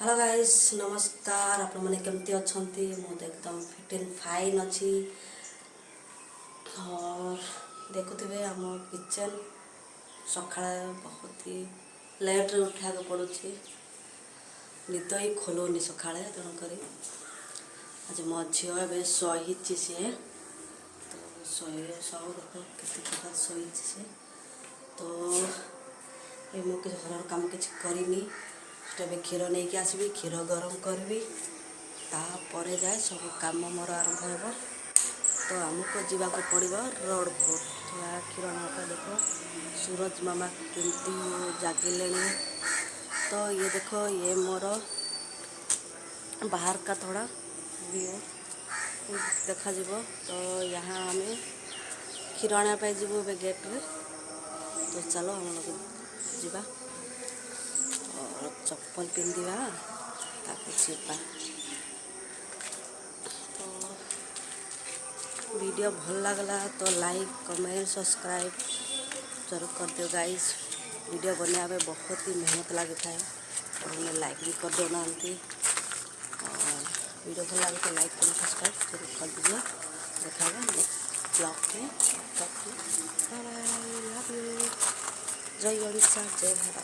Hello guys नमस्कार आपण मैंने केमती अच्छा मुझे एकदम फिट एंड फाइन अच्छी और देखुवे आम किचन सका बहुत ही लेट रे उठा पड़ू निद ही खोलुनि सका तेणुक आज मो झी ए शही सी तो शहे सब देख शही सी तो ये मुझे घर काम किसी करनी क्षीर नहीं कि आसबि क्षीर गरम करी तापर जाए सब कम मोर आरंभ हो तो आमको जावाक पड़ो रोड को क्षीर नापा देखो सूरज मामा केमती जागिले तो ये देखो ये मोर बाहर का थोड़ा व्यू देखा जीवो तो यहाँ आम क्षीर आने जीवु गेट रे तो चलो हम लोग जीवा और चप्पल पिंधिवा ताकि जीवा तो वीडियो भल लगला तो लाइक कमेंट सब्सक्राइब जरूर कर दियो गाइस। वीडियो बनाने में बहुत ही मेहनत लगी था और उन्हें लाइक भी कर देना और वीडियो भल लगे तो लाइक कमेंट सब्सक्राइब जरूर कर दीजिए। देखा नेक्स्ट ब्लॉग में बाय बाय लव यू जय ओडिशा जय भारत।